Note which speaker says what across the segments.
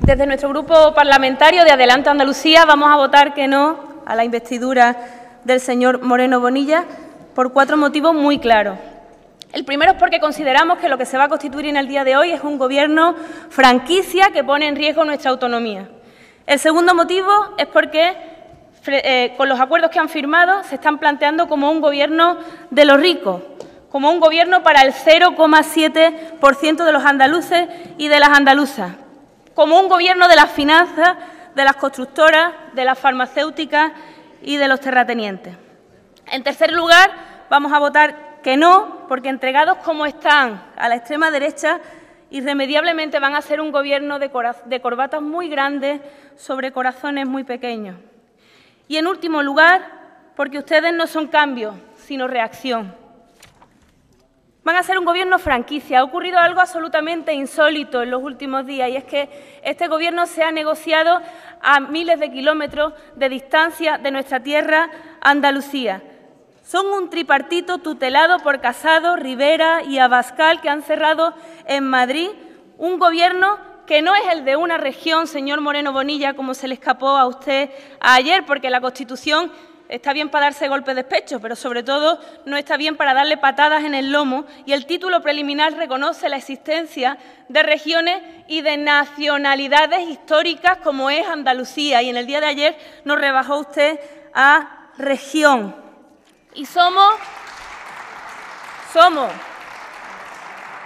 Speaker 1: Desde nuestro grupo parlamentario de Adelante Andalucía vamos a votar que no a la investidura del señor Moreno Bonilla por 4 motivos muy claros. El primero es porque consideramos que lo que se va a constituir en el día de hoy es un gobierno franquicia que pone en riesgo nuestra autonomía. El segundo motivo es porque con los acuerdos que han firmado se están planteando como un gobierno de los ricos, como un gobierno para el 0,7% de los andaluces y de las andaluzas, como un gobierno de las finanzas, de las constructoras, de las farmacéuticas y de los terratenientes. En tercer lugar, vamos a votar que no, porque entregados como están a la extrema derecha, irremediablemente van a ser un gobierno de corbatas muy grandes sobre corazones muy pequeños. Y en último lugar, porque ustedes no son cambio, sino reacción. Van a ser un gobierno franquicia. Ha ocurrido algo absolutamente insólito en los últimos días y es que este gobierno se ha negociado a miles de kilómetros de distancia de nuestra tierra, Andalucía. Son un tripartito tutelado por Casado, Rivera y Abascal que han cerrado en Madrid un gobierno que no es el de una región, señor Moreno Bonilla, como se le escapó a usted ayer, porque la Constitución está bien para darse golpes de pecho, pero sobre todo no está bien para darle patadas en el lomo, y el título preliminar reconoce la existencia de regiones y de nacionalidades históricas como es Andalucía, y en el día de ayer nos rebajó usted a región. Y somos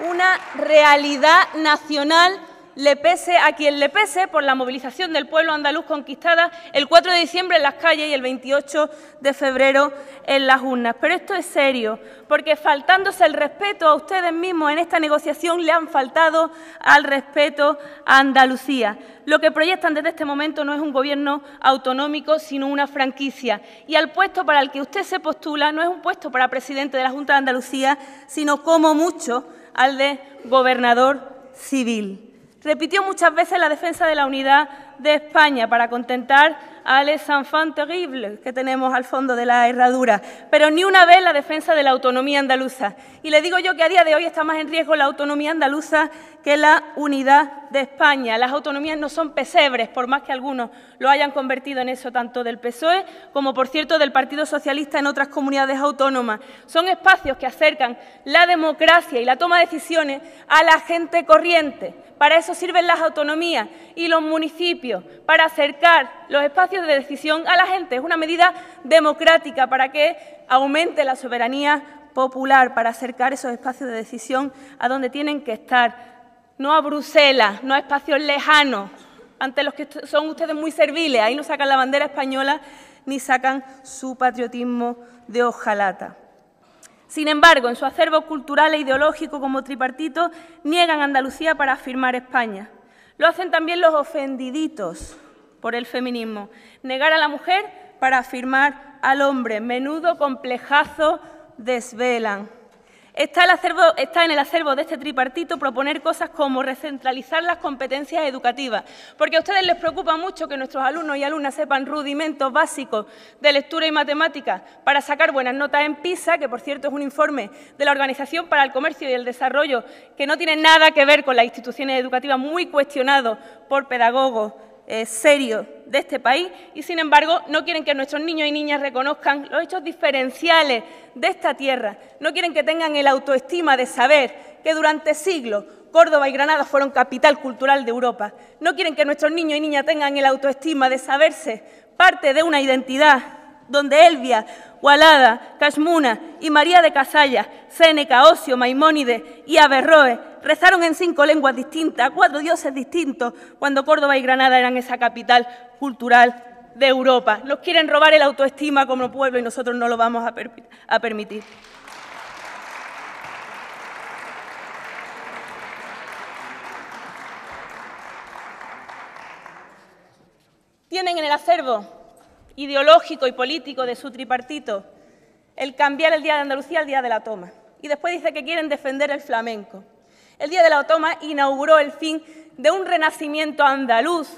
Speaker 1: una realidad nacional, le pese a quien le pese, por la movilización del pueblo andaluz conquistada el 4 de diciembre en las calles y el 28 de febrero en las urnas. Pero esto es serio, porque faltándose el respeto a ustedes mismos en esta negociación, le han faltado al respeto a Andalucía. Lo que proyectan desde este momento no es un gobierno autonómico, sino una franquicia. Y al puesto para el que usted se postula no es un puesto para presidente de la Junta de Andalucía, sino como mucho al de gobernador civil. Repitió muchas veces la defensa de la unidad de España para contentar a les enfants terribles que tenemos al fondo de la herradura, pero ni una vez la defensa de la autonomía andaluza. Y le digo yo que a día de hoy está más en riesgo la autonomía andaluza que la unidad de España. Las autonomías no son pesebres, por más que algunos lo hayan convertido en eso, tanto del PSOE como, por cierto, del Partido Socialista en otras comunidades autónomas. Son espacios que acercan la democracia y la toma de decisiones a la gente corriente. Para eso sirven las autonomías y los municipios, para acercar los espacios de decisión a la gente. Es una medida democrática para que aumente la soberanía popular, para acercar esos espacios de decisión a donde tienen que estar. No a Bruselas, no a espacios lejanos, ante los que son ustedes muy serviles. Ahí no sacan la bandera española ni sacan su patriotismo de hojalata. Sin embargo, en su acervo cultural e ideológico como tripartito, niegan Andalucía para afirmar España. Lo hacen también los ofendiditos por el feminismo. Negar a la mujer para afirmar al hombre. Menudo complejazo desvelan. Está en el acervo de este tripartito proponer cosas como recentralizar las competencias educativas, porque a ustedes les preocupa mucho que nuestros alumnos y alumnas sepan rudimentos básicos de lectura y matemáticas para sacar buenas notas en PISA, que por cierto es un informe de la Organización para el Comercio y el Desarrollo que no tiene nada que ver con las instituciones educativas, muy cuestionado por pedagogos serios de este país, y sin embargo no quieren que nuestros niños y niñas reconozcan los hechos diferenciales de esta tierra, no quieren que tengan el autoestima de saber que durante siglos Córdoba y Granada fueron capital cultural de Europa, no quieren que nuestros niños y niñas tengan el autoestima de saberse parte de una identidad donde Elvia, Gualada, Casmuna y María de Casalla, Séneca, Ocio, Maimónides y Averroes rezaron en 5 lenguas distintas, a 4 dioses distintos, cuando Córdoba y Granada eran esa capital cultural de Europa. Nos quieren robar el autoestima como pueblo y nosotros no lo vamos a permitir. Tienen en el acervo ideológico y político de su tripartito el cambiar el Día de Andalucía al Día de la Toma. Y después dice que quieren defender el flamenco. El Día de la Toma inauguró el fin de un renacimiento andaluz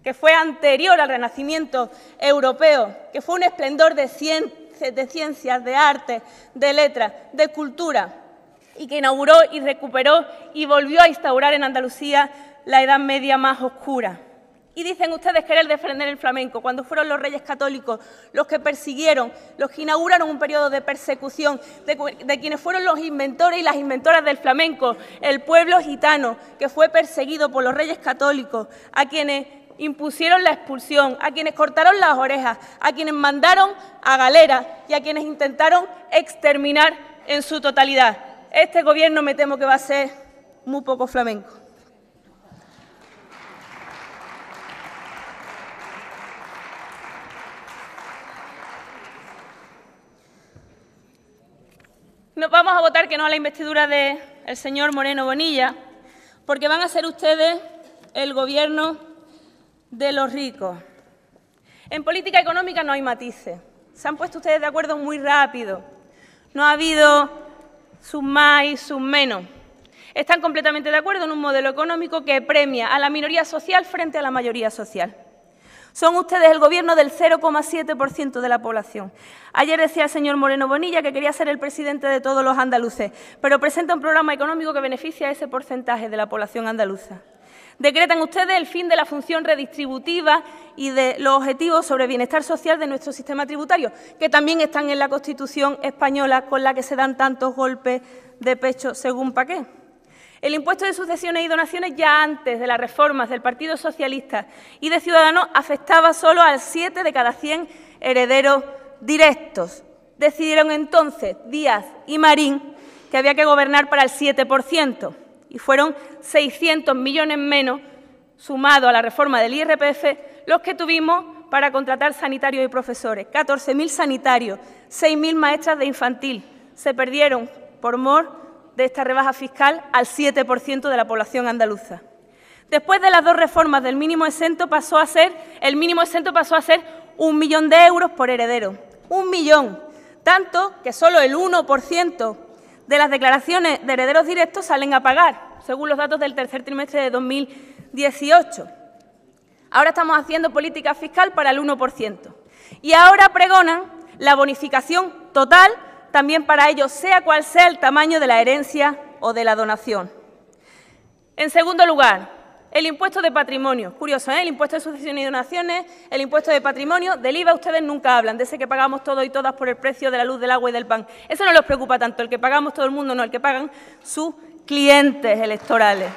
Speaker 1: que fue anterior al renacimiento europeo, que fue un esplendor de ciencias, de arte, de letras, de cultura, y que inauguró y recuperó y volvió a instaurar en Andalucía la Edad Media más oscura. Y dicen ustedes querer defender el flamenco, cuando fueron los reyes católicos los que persiguieron, los que inauguraron un periodo de persecución de quienes fueron los inventores y las inventoras del flamenco, el pueblo gitano, que fue perseguido por los reyes católicos, a quienes impusieron la expulsión, a quienes cortaron las orejas, a quienes mandaron a galeras y a quienes intentaron exterminar en su totalidad. Este Gobierno me temo que va a ser muy poco flamenco. Nos vamos a votar que no a la investidura del señor Moreno Bonilla, porque van a ser ustedes el Gobierno de los ricos. En política económica no hay matices. Se han puesto ustedes de acuerdo muy rápido. No ha habido sus más y sus menos. Están completamente de acuerdo en un modelo económico que premia a la minoría social frente a la mayoría social. Son ustedes el Gobierno del 0,7% de la población. Ayer decía el señor Moreno Bonilla que quería ser el presidente de todos los andaluces, pero presenta un programa económico que beneficia a ese porcentaje de la población andaluza. Decretan ustedes el fin de la función redistributiva y de los objetivos sobre bienestar social de nuestro sistema tributario, que también están en la Constitución española, con la que se dan tantos golpes de pecho según pa' qué. El impuesto de sucesiones y donaciones, ya antes de las reformas del Partido Socialista y de Ciudadanos, afectaba solo al 7 de cada 100 herederos directos. Decidieron entonces Díaz y Marín que había que gobernar para el 7%, y fueron 600 millones menos, sumado a la reforma del IRPF, los que tuvimos para contratar sanitarios y profesores. 14.000 sanitarios, 6.000 maestras de infantil. Se perdieron por mor de esta rebaja fiscal al 7% de la población andaluza. Después de las dos reformas del mínimo exento el mínimo exento pasó a ser 1 millón de euros por heredero. 1 millón. Tanto que solo el 1% de las declaraciones de herederos directos salen a pagar, según los datos del tercer trimestre de 2018. Ahora estamos haciendo política fiscal para el 1%. Y ahora pregonan la bonificación total también para ellos, sea cual sea el tamaño de la herencia o de la donación. En segundo lugar, el impuesto de patrimonio. Curioso, ¿eh? El impuesto de sucesiones y donaciones, el impuesto de patrimonio. Del IVA ustedes nunca hablan, de ese que pagamos todos y todas por el precio de la luz, del agua y del pan. Eso no les preocupa tanto, el que pagamos todo el mundo, no, el que pagan sus clientes electorales.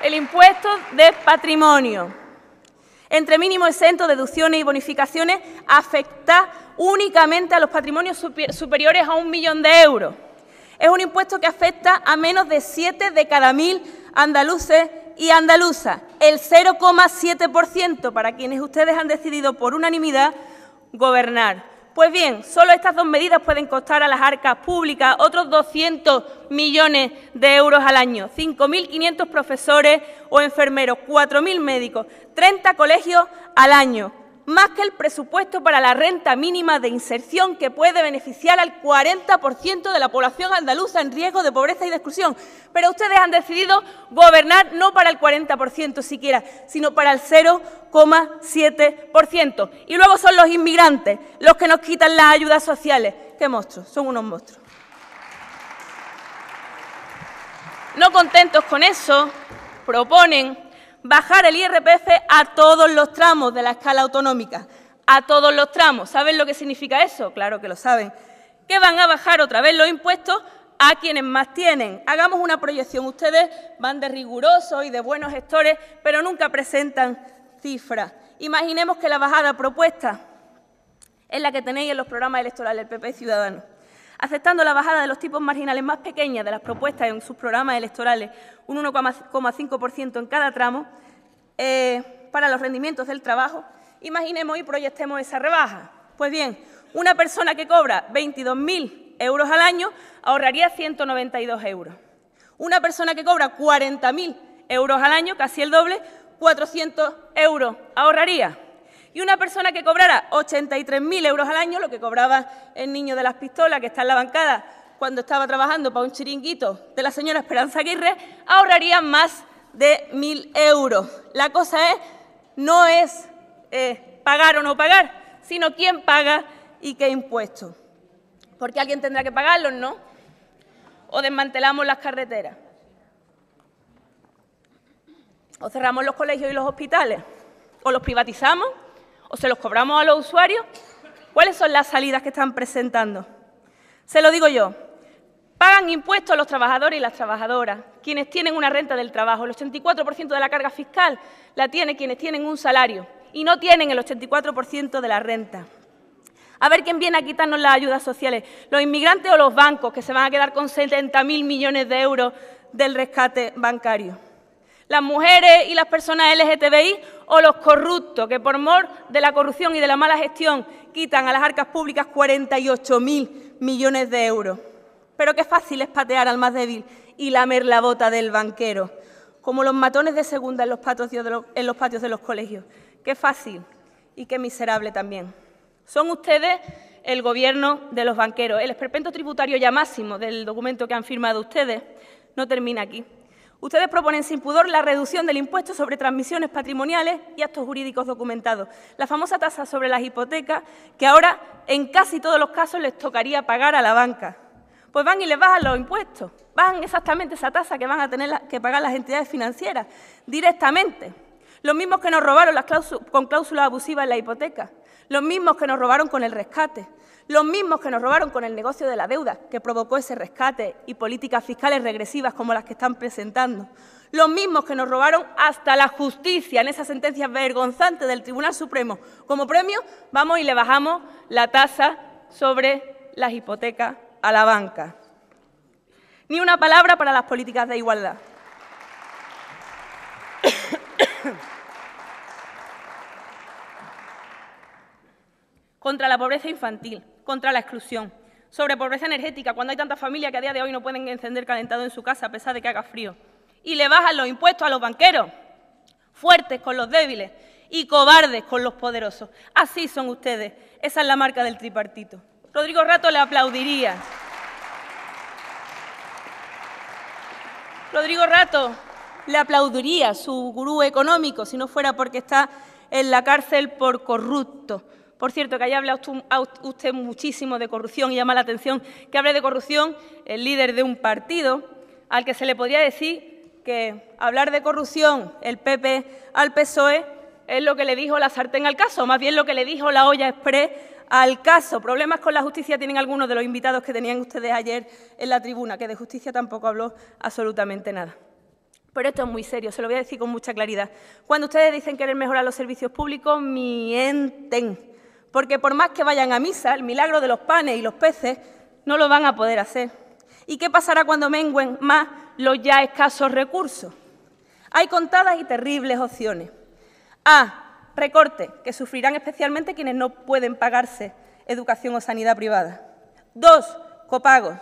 Speaker 1: El impuesto de patrimonio. Entre mínimo exento, deducciones y bonificaciones, afecta únicamente a los patrimonios superiores a 1 millón de euros. Es un impuesto que afecta a menos de 7 de cada 1.000 andaluces y andaluzas, el 0,7% para quienes ustedes han decidido por unanimidad gobernar. Pues bien, solo estas dos medidas pueden costar a las arcas públicas otros 200 millones de euros al año, 5.500 profesores o enfermeros, 4.000 médicos, 30 colegios al año, más que el presupuesto para la renta mínima de inserción, que puede beneficiar al 40% de la población andaluza en riesgo de pobreza y de exclusión. Pero ustedes han decidido gobernar no para el 40% siquiera, sino para el 0,7%. Y luego son los inmigrantes los que nos quitan las ayudas sociales. ¡Qué monstruos! Son unos monstruos. No contentos con eso, proponen bajar el IRPF a todos los tramos de la escala autonómica, a todos los tramos. ¿Saben lo que significa eso? Claro que lo saben. Que van a bajar otra vez los impuestos a quienes más tienen. Hagamos una proyección. Ustedes van de rigurosos y de buenos gestores, pero nunca presentan cifras. Imaginemos que la bajada propuesta es la que tenéis en los programas electorales del PP y Ciudadanos. Aceptando la bajada de los tipos marginales más pequeñas de las propuestas en sus programas electorales, un 1,5% en cada tramo, para los rendimientos del trabajo, imaginemos y proyectemos esa rebaja. Pues bien, una persona que cobra 22.000 euros al año ahorraría 192 euros. Una persona que cobra 40.000 euros al año, casi el doble, 400 euros ahorraría. Y una persona que cobrara 83.000 euros al año, lo que cobraba el niño de las pistolas que está en la bancada cuando estaba trabajando para un chiringuito de la señora Esperanza Aguirre, ahorraría más de 1.000 euros. La cosa no es pagar o no pagar, sino quién paga y qué impuestos. Porque alguien tendrá que pagarlos, ¿no? O desmantelamos las carreteras. O cerramos los colegios y los hospitales, o los privatizamos, o se los cobramos a los usuarios. ¿Cuáles son las salidas que están presentando? Se lo digo yo. Pagan impuestos los trabajadores y las trabajadoras, quienes tienen una renta del trabajo. El 84% de la carga fiscal la tienen quienes tienen un salario y no tienen el 84% de la renta. A ver quién viene a quitarnos las ayudas sociales, los inmigrantes o los bancos, que se van a quedar con 70.000 millones de euros del rescate bancario. Las mujeres y las personas LGTBI o los corruptos, que por mor de la corrupción y de la mala gestión quitan a las arcas públicas 48.000 millones de euros. Pero qué fácil es patear al más débil y lamer la bota del banquero, como los matones de segunda en los patios de los colegios. Qué fácil y qué miserable también. Son ustedes el gobierno de los banqueros. El esperpento tributario ya máximo del documento que han firmado ustedes no termina aquí. Ustedes proponen sin pudor la reducción del impuesto sobre transmisiones patrimoniales y actos jurídicos documentados, la famosa tasa sobre las hipotecas que ahora en casi todos los casos les tocaría pagar a la banca. Pues van y les bajan los impuestos, bajan exactamente esa tasa que van a tener que pagar las entidades financieras directamente. Los mismos que nos robaron con cláusulas abusivas en la hipoteca, los mismos que nos robaron con el rescate, los mismos que nos robaron con el negocio de la deuda que provocó ese rescate y políticas fiscales regresivas como las que están presentando, los mismos que nos robaron hasta la justicia en esas sentencias vergonzantes del Tribunal Supremo. Como premio, vamos y le bajamos la tasa sobre las hipotecas a la banca. Ni una palabra para las políticas de igualdad. Contra la pobreza infantil, contra la exclusión, sobre pobreza energética, cuando hay tantas familias que a día de hoy no pueden encender calentador en su casa a pesar de que haga frío. Y le bajan los impuestos a los banqueros, fuertes con los débiles y cobardes con los poderosos. Así son ustedes, esa es la marca del tripartito. Rodrigo Rato le aplaudiría. Rodrigo Rato le aplaudiría su gurú económico si no fuera porque está en la cárcel por corrupto. Por cierto, que haya hablado usted muchísimo de corrupción y llama la atención que hable de corrupción el líder de un partido al que se le podría decir que hablar de corrupción el PP al PSOE es lo que le dijo la sartén al caso, más bien lo que le dijo la olla exprés al caso. Problemas con la justicia tienen algunos de los invitados que tenían ustedes ayer en la tribuna, que de justicia tampoco habló absolutamente nada. Pero esto es muy serio, se lo voy a decir con mucha claridad. Cuando ustedes dicen querer mejorar los servicios públicos, mienten. Porque por más que vayan a misa, el milagro de los panes y los peces no lo van a poder hacer. ¿Y qué pasará cuando mengüen más los ya escasos recursos? Hay contadas y terribles opciones. A. Recorte, que sufrirán especialmente quienes no pueden pagarse educación o sanidad privada. 2. Copagos.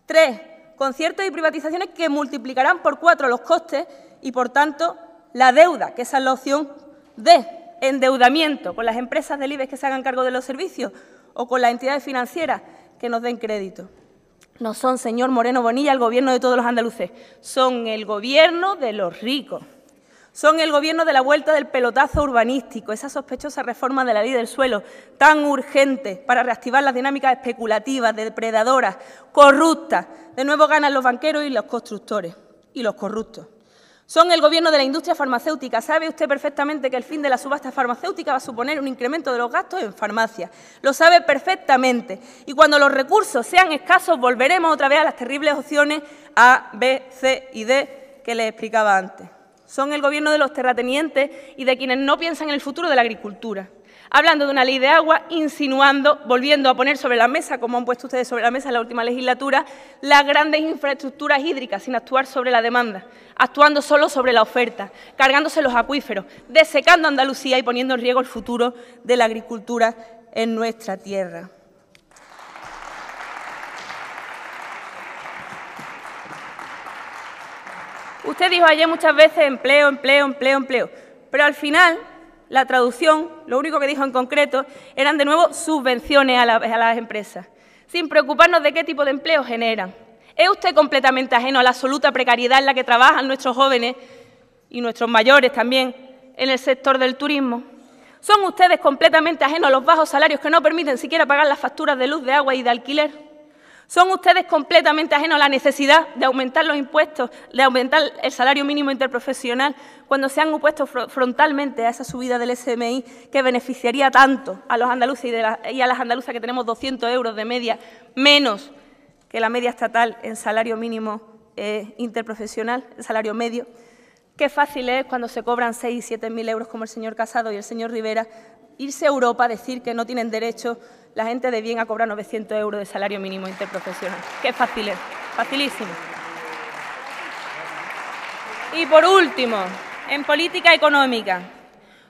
Speaker 1: 3. Conciertos y privatizaciones que multiplicarán por 4 los costes y, por tanto, la deuda, que esa es la opción D. Endeudamiento con las empresas del IBEX que se hagan cargo de los servicios o con las entidades financieras que nos den crédito. No son, señor Moreno Bonilla, el gobierno de todos los andaluces, son el gobierno de los ricos. Son el gobierno de la vuelta del pelotazo urbanístico, esa sospechosa reforma de la ley del suelo tan urgente para reactivar las dinámicas especulativas, depredadoras, corruptas. De nuevo ganan los banqueros y los constructores y los corruptos. Son el gobierno de la industria farmacéutica. Sabe usted perfectamente que el fin de la subasta farmacéutica va a suponer un incremento de los gastos en farmacia. Lo sabe perfectamente. Y cuando los recursos sean escasos, volveremos otra vez a las terribles opciones A, B, C y D que les explicaba antes. Son el gobierno de los terratenientes y de quienes no piensan en el futuro de la agricultura. Hablando de una ley de agua, insinuando, volviendo a poner sobre la mesa, como han puesto ustedes sobre la mesa en la última legislatura, las grandes infraestructuras hídricas sin actuar sobre la demanda, actuando solo sobre la oferta, cargándose los acuíferos, desecando Andalucía y poniendo en riesgo el futuro de la agricultura en nuestra tierra. Usted dijo ayer muchas veces empleo, empleo, empleo, empleo, pero al final la traducción, lo único que dijo en concreto, eran de nuevo subvenciones a las empresas, sin preocuparnos de qué tipo de empleo generan. ¿Es usted completamente ajeno a la absoluta precariedad en la que trabajan nuestros jóvenes y nuestros mayores también en el sector del turismo? ¿Son ustedes completamente ajenos a los bajos salarios que no permiten siquiera pagar las facturas de luz, de agua y de alquiler? Son ustedes completamente ajenos a la necesidad de aumentar los impuestos, de aumentar el salario mínimo interprofesional, cuando se han opuesto frontalmente a esa subida del SMI que beneficiaría tanto a los andaluces y a las andaluzas, que tenemos 200 euros de media, menos que la media estatal en salario mínimo interprofesional, el salario medio. Qué fácil es, cuando se cobran 6 y 7 mil euros como el señor Casado y el señor Rivera, irse a Europa a decir que no tienen derecho la gente de bien a cobrar 900 euros de salario mínimo interprofesional. Qué fácil es, facilísimo. Y por último, en política económica,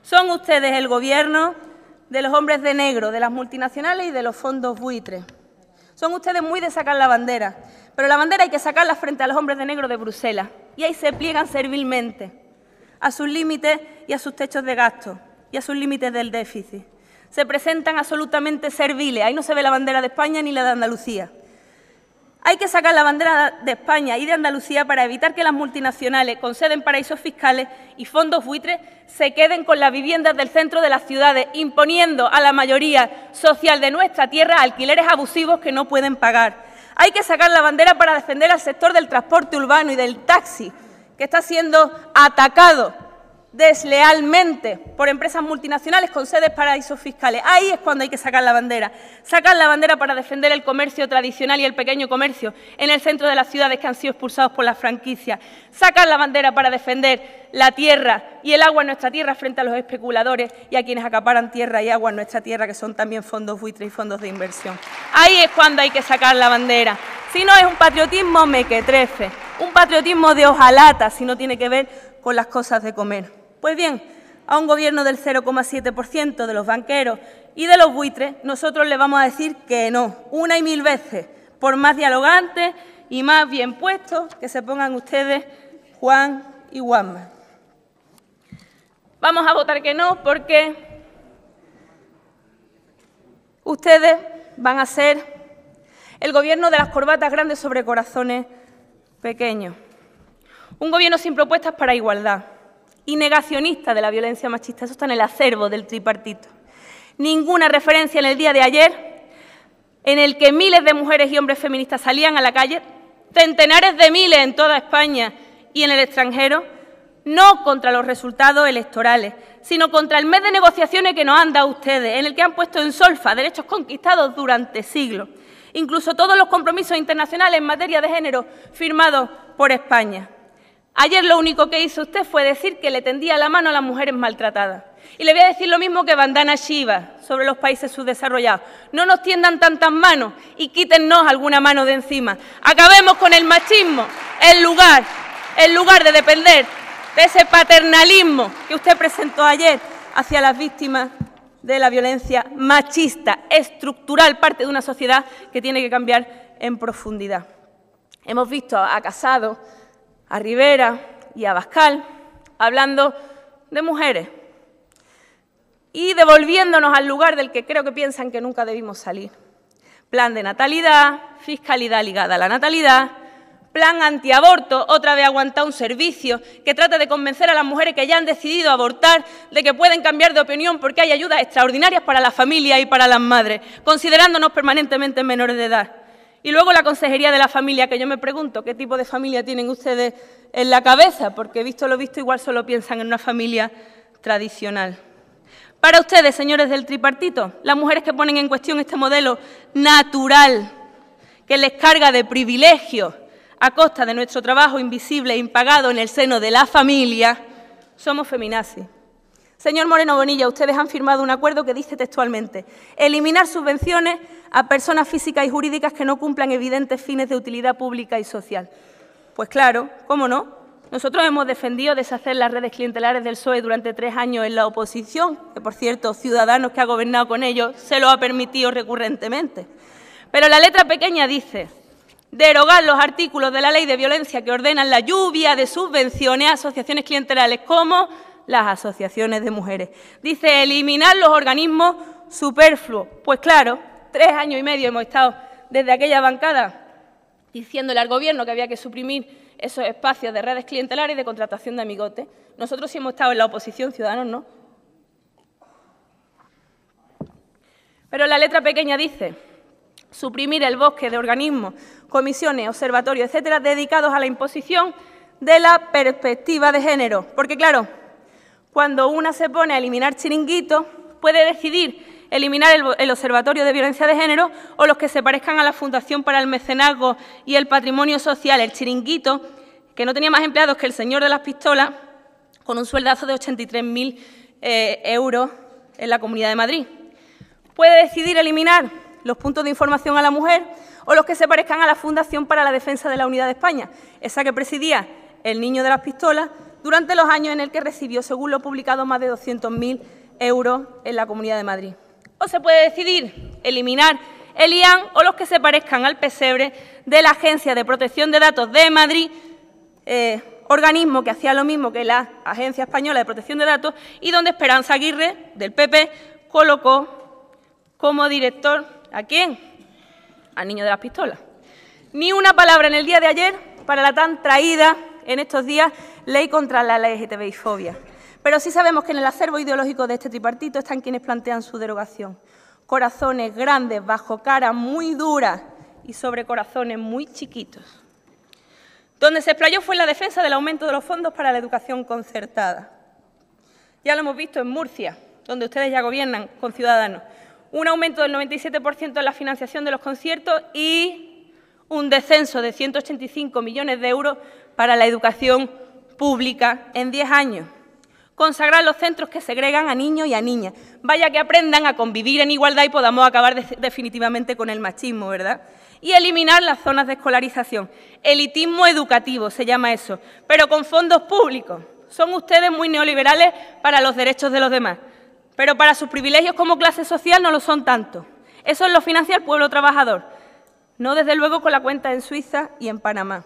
Speaker 1: son ustedes el gobierno de los hombres de negro, de las multinacionales y de los fondos buitres. Son ustedes muy de sacar la bandera, pero la bandera hay que sacarla frente a los hombres de negro de Bruselas, y ahí se pliegan servilmente a sus límites y a sus techos de gasto y a sus límites del déficit. Se presentan absolutamente serviles. Ahí no se ve la bandera de España ni la de Andalucía. Hay que sacar la bandera de España y de Andalucía para evitar que las multinacionales, con sede en paraísos fiscales y fondos buitres, se queden con las viviendas del centro de las ciudades, imponiendo a la mayoría social de nuestra tierra alquileres abusivos que no pueden pagar. Hay que sacar la bandera para defender al sector del transporte urbano y del taxi, que está siendo atacado deslealmente por empresas multinacionales con sedes en paraísos fiscales. Ahí es cuando hay que sacar la bandera. Sacar la bandera para defender el comercio tradicional y el pequeño comercio en el centro de las ciudades que han sido expulsados por las franquicias. Sacar la bandera para defender la tierra y el agua en nuestra tierra frente a los especuladores y a quienes acaparan tierra y agua en nuestra tierra, que son también fondos buitres y fondos de inversión. Ahí es cuando hay que sacar la bandera. Si no, es un patriotismo mequetrefe, un patriotismo de hojalata, si no tiene que ver con las cosas de comer. Pues bien, a un gobierno del 0,7% de los banqueros y de los buitres, nosotros le vamos a decir que no, una y mil veces, por más dialogantes y más bien puestos que se pongan ustedes, Juan y Juanma. Vamos a votar que no porque ustedes van a ser el gobierno de las corbatas grandes sobre corazones pequeños. Un gobierno sin propuestas para igualdad y negacionista de la violencia machista. Eso está en el acervo del tripartito. Ninguna referencia en el día de ayer en el que miles de mujeres y hombres feministas salían a la calle, centenares de miles en toda España y en el extranjero, no contra los resultados electorales, sino contra el mes de negociaciones que nos han dado ustedes, en el que han puesto en solfa derechos conquistados durante siglos, incluso todos los compromisos internacionales en materia de género firmados por España. Ayer lo único que hizo usted fue decir que le tendía la mano a las mujeres maltratadas. Y le voy a decir lo mismo que Vandana Shiva sobre los países subdesarrollados. No nos tiendan tantas manos y quítennos alguna mano de encima. Acabemos con el machismo en lugar de depender de ese paternalismo que usted presentó ayer hacia las víctimas de la violencia machista, estructural, parte de una sociedad que tiene que cambiar en profundidad. Hemos visto a Casado, a Rivera y a Abascal hablando de mujeres y devolviéndonos al lugar del que creo que piensan que nunca debimos salir. Plan de natalidad, fiscalidad ligada a la natalidad, plan antiaborto, otra vez aguantar un servicio que trata de convencer a las mujeres que ya han decidido abortar de que pueden cambiar de opinión porque hay ayudas extraordinarias para las familias y para las madres, considerándonos permanentemente menores de edad. Y luego la Consejería de la Familia, que yo me pregunto qué tipo de familia tienen ustedes en la cabeza, porque visto lo visto igual solo piensan en una familia tradicional. Para ustedes, señores del tripartito, las mujeres que ponen en cuestión este modelo natural, que les carga de privilegios a costa de nuestro trabajo invisible e impagado en el seno de la familia, somos feminazis. Señor Moreno Bonilla, ustedes han firmado un acuerdo que dice textualmente: eliminar subvenciones a personas físicas y jurídicas que no cumplan evidentes fines de utilidad pública y social. Pues claro, ¿cómo no? Nosotros hemos defendido deshacer las redes clientelares del PSOE durante 3 años en la oposición, que por cierto, Ciudadanos, que ha gobernado con ellos, se lo ha permitido recurrentemente. Pero la letra pequeña dice: derogar los artículos de la Ley de Violencia que ordenan la lluvia de subvenciones a asociaciones clientelares como las asociaciones de mujeres. Dice eliminar los organismos superfluos. Pues claro, 3 años y medio hemos estado desde aquella bancada diciéndole al Gobierno que había que suprimir esos espacios de redes clientelares y de contratación de amigotes. Nosotros sí hemos estado en la oposición, Ciudadanos no. Pero la letra pequeña dice: suprimir el bosque de organismos, comisiones, observatorios, etcétera, dedicados a la imposición de la perspectiva de género. Porque, claro, cuando una se pone a eliminar chiringuitos, puede decidir eliminar el Observatorio de Violencia de Género o los que se parezcan a la Fundación para el Mecenazgo y el Patrimonio Social, el chiringuito, que no tenía más empleados que el señor de las pistolas, con un sueldazo de 83.000 euros en la Comunidad de Madrid. Puede decidir eliminar los puntos de información a la mujer o los que se parezcan a la Fundación para la Defensa de la Unidad de España, esa que presidía el niño de las pistolas durante los años en el que recibió, según lo publicado, más de 200.000 euros en la Comunidad de Madrid. O se puede decidir eliminar el IAN o los que se parezcan al pesebre de la Agencia de Protección de Datos de Madrid, organismo que hacía lo mismo que la Agencia Española de Protección de Datos y donde Esperanza Aguirre, del PP, colocó como director ¿a quién? Al niño de las pistolas. Ni una palabra en el día de ayer para la tan traída en estos días ley contra la LGTBI-fobia. Pero sí sabemos que en el acervo ideológico de este tripartito están quienes plantean su derogación. Corazones grandes, bajo cara muy dura y sobre corazones muy chiquitos. Donde se explayó fue en la defensa del aumento de los fondos para la educación concertada. Ya lo hemos visto en Murcia, donde ustedes ya gobiernan con Ciudadanos. Un aumento del 97% en la financiación de los conciertos y un descenso de 185 millones de euros para la educación pública en 10 años. Consagrar los centros que segregan a niños y a niñas. Vaya que aprendan a convivir en igualdad y podamos acabar definitivamente con el machismo, ¿verdad? Y eliminar las zonas de escolarización. Elitismo educativo se llama eso, pero con fondos públicos. Son ustedes muy neoliberales para los derechos de los demás, pero para sus privilegios como clase social no lo son tanto. Eso lo financia el pueblo trabajador, no desde luego con la cuenta en Suiza y en Panamá,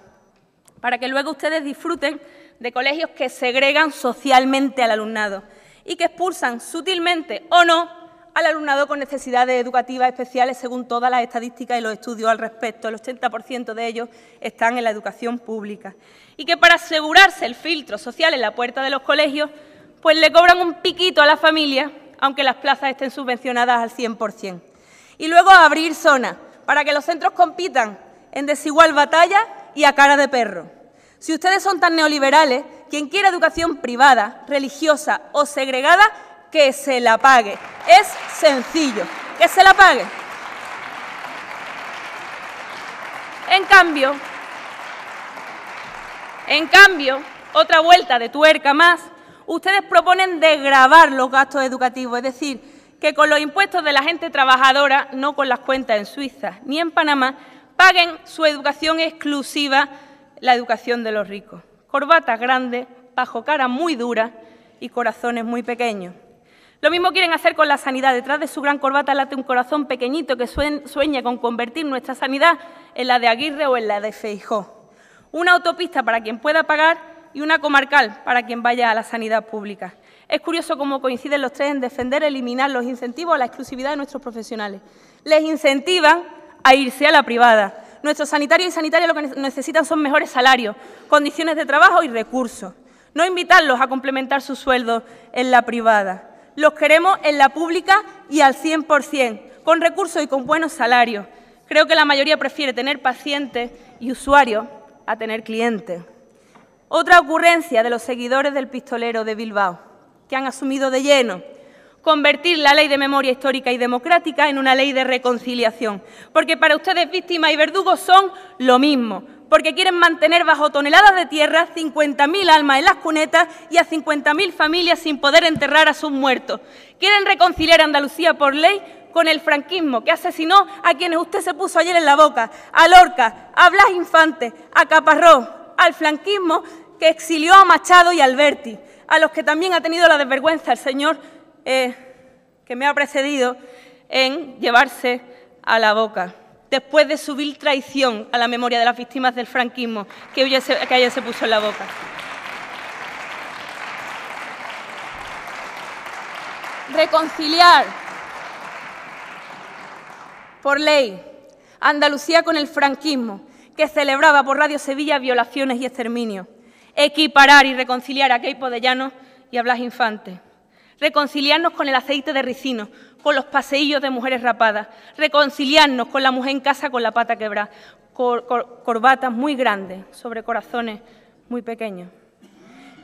Speaker 1: para que luego ustedes disfruten de colegios que segregan socialmente al alumnado y que expulsan sutilmente o no al alumnado con necesidades educativas especiales según todas las estadísticas y los estudios al respecto. El 80% de ellos están en la educación pública. Y que para asegurarse el filtro social en la puerta de los colegios, pues le cobran un piquito a la familia, aunque las plazas estén subvencionadas al 100%. Y luego abrir zonas para que los centros compitan en desigual batalla y a cara de perro. Si ustedes son tan neoliberales, quien quiera educación privada, religiosa o segregada, que se la pague. Es sencillo, que se la pague. En cambio, otra vuelta de tuerca más, ustedes proponen desgravar los gastos educativos, es decir, que con los impuestos de la gente trabajadora, no con las cuentas en Suiza ni en Panamá, paguen su educación exclusiva, la educación de los ricos. Corbatas grandes, bajo cara muy dura y corazones muy pequeños. Lo mismo quieren hacer con la sanidad. Detrás de su gran corbata late un corazón pequeñito que sueña con convertir nuestra sanidad en la de Aguirre o en la de Feijóo. Una autopista para quien pueda pagar y una comarcal para quien vaya a la sanidad pública. Es curioso cómo coinciden los tres en defender eliminar los incentivos a la exclusividad de nuestros profesionales. Les incentivan a irse a la privada. Nuestros sanitarios y sanitarias lo que necesitan son mejores salarios, condiciones de trabajo y recursos. No invitarlos a complementar sus sueldos en la privada. Los queremos en la pública y al 100%, con recursos y con buenos salarios. Creo que la mayoría prefiere tener pacientes y usuarios a tener clientes. Otra ocurrencia de los seguidores del pistolero de Bilbao, que han asumido de lleno convertir la Ley de Memoria Histórica y Democrática en una ley de reconciliación, porque para ustedes víctimas y verdugos son lo mismo, porque quieren mantener bajo toneladas de tierra 50.000 almas en las cunetas y a 50.000 familias sin poder enterrar a sus muertos. Quieren reconciliar a Andalucía por ley con el franquismo, que asesinó a quienes usted se puso ayer en la boca, a Lorca, a Blas Infante, a Caparrós, al franquismo que exilió a Machado y a Alberti, a los que también ha tenido la desvergüenza el señor que me ha precedido en llevarse a la boca, después de su vil traición a la memoria de las víctimas del franquismo que ayer se puso en la boca. Reconciliar por ley Andalucía con el franquismo, que celebraba por Radio Sevilla violaciones y exterminios. Equiparar y reconciliar a Queipo de Llanos y a Blas Infante. Reconciliarnos con el aceite de ricino, con los paseillos de mujeres rapadas, reconciliarnos con la mujer en casa con la pata quebrada, corbatas muy grandes sobre corazones muy pequeños.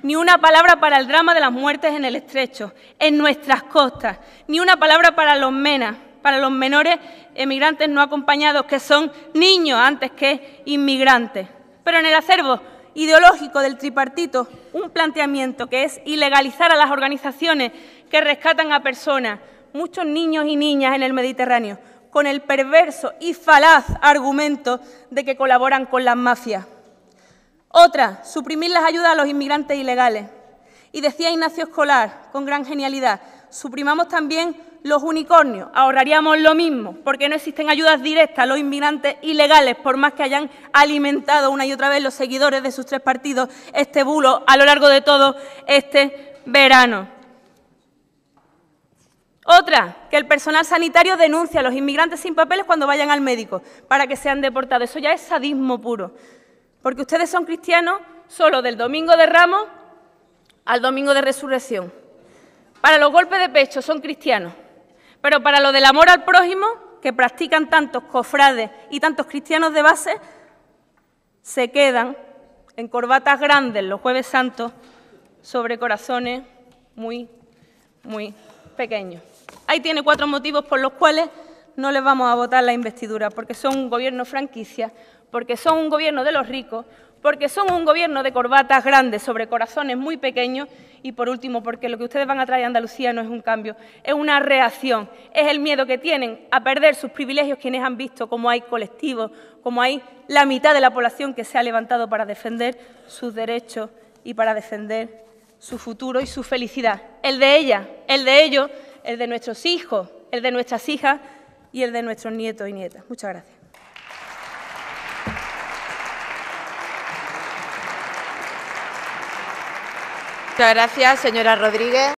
Speaker 1: Ni una palabra para el drama de las muertes en el Estrecho, en nuestras costas, ni una palabra para los MENA, para los menores emigrantes no acompañados, que son niños antes que inmigrantes. Pero en el acervo ideológico del tripartito, un planteamiento que es ilegalizar a las organizaciones que rescatan a personas, muchos niños y niñas en el Mediterráneo, con el perverso y falaz argumento de que colaboran con las mafias. Otra, suprimir las ayudas a los inmigrantes ilegales. Y decía Ignacio Escolar, con gran genialidad, suprimamos también los unicornios, ahorraríamos lo mismo, porque no existen ayudas directas a los inmigrantes ilegales, por más que hayan alimentado una y otra vez los seguidores de sus tres partidos este bulo a lo largo de todo este verano. Otra, que el personal sanitario denuncie a los inmigrantes sin papeles cuando vayan al médico para que sean deportados. Eso ya es sadismo puro, porque ustedes son cristianos solo del Domingo de Ramos al Domingo de Resurrección. Para los golpes de pecho son cristianos, pero para lo del amor al prójimo, que practican tantos cofrades y tantos cristianos de base, se quedan en corbatas grandes los Jueves Santos sobre corazones muy, muy pequeños. Ahí tiene 4 motivos por los cuales no les vamos a votar la investidura, porque son un gobierno franquicia, porque son un gobierno de los ricos, porque son un gobierno de corbatas grandes sobre corazones muy pequeños y, por último, porque lo que ustedes van a traer a Andalucía no es un cambio, es una reacción, es el miedo que tienen a perder sus privilegios quienes han visto cómo hay colectivos, cómo hay la mitad de la población que se ha levantado para defender sus derechos y para defender su futuro y su felicidad, el de ella, el de ellos, el de nuestros hijos, el de nuestras hijas y el de nuestros nietos y nietas. Muchas gracias.
Speaker 2: Muchas gracias, señora Rodríguez.